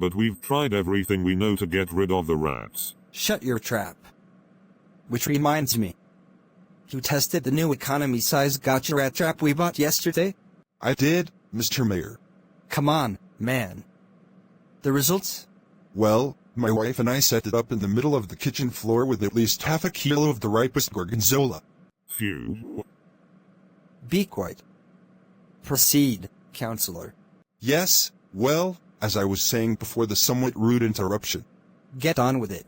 but we've tried everything we know to get rid of the rats. Shut your trap. Which reminds me. You tested the new economy-sized gotcha rat trap we bought yesterday? I did, Mr. Mayor. Come on, man. The results? Well, my wife and I set it up in the middle of the kitchen floor with at least half a kilo of the ripest gorgonzola. Phew. Be quiet. Proceed, counselor. Yes, well, as I was saying before the somewhat rude interruption. Get on with it.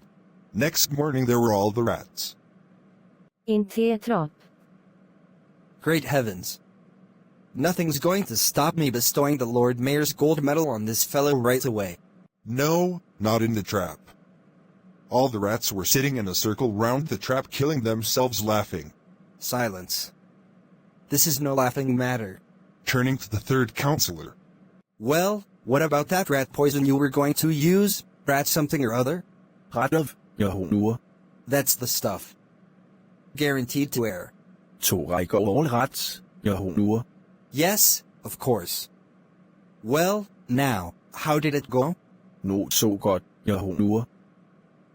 Next morning there were all the rats. En teatrap. Great heavens. Nothing's going to stop me bestowing the Lord Mayor's gold medal on this fellow right away. No, not in the trap. All the rats were sitting in a circle round the trap killing themselves laughing. Silence. This is no laughing matter. Turning to the third counselor. Well, what about that rat poison you were going to use? Rat something or other? Retov, jeg honor. That's the stuff. Guaranteed to err. To rækker all rats, jeg honor. Yes, of course. Well, now, how did it go? Not så godt, jeg honor.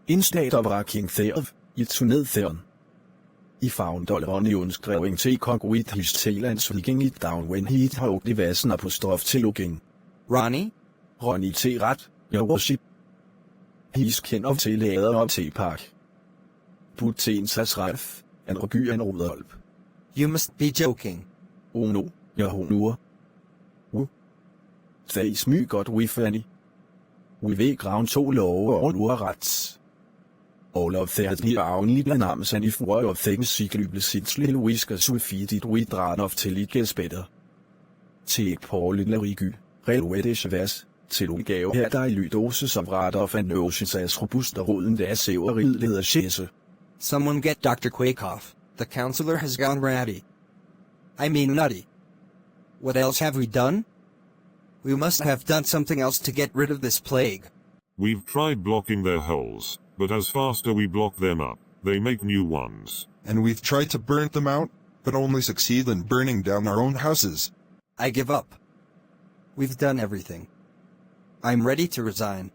Instadoprækking thereof, I turnedtheren. I found all on unskrevet til konguit his Thailands viking it down when he it har i vassen apostrof til looking. Ronnie? Ronnie til ret, jeg worship. His kender til lader op til park. Putensas ralf, en rogy en Rudolf. You must be joking. Oh no, jeg honor. They smyg godt we fanny. We ved graven to love og urrets. All of that ni only names and if one of things cyclible sindslige whiskers sulfidit we drawn of til it gets better. Til Paul Larigy, relwedish vers, til udgave her der i lydose som retter of an oceans robust og roden der sæveriet leder skæse. Someone get Dr. Quakoff. The counselor has gone ratty. I mean nutty. What else have we done? We must have done something else to get rid of this plague. We've tried blocking their holes, but as faster we block them up, they make new ones. And we've tried to burn them out, but only succeed in burning down our own houses. I give up. We've done everything. I'm ready to resign.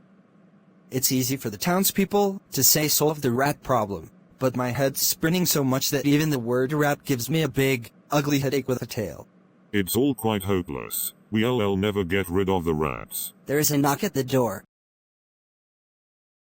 It's easy for the townspeople to say solve the rat problem, but my head's spinning so much that even the word rat gives me a big, ugly headache with a tail. It's all quite hopeless. We'll never get rid of the rats. There is a knock at the door.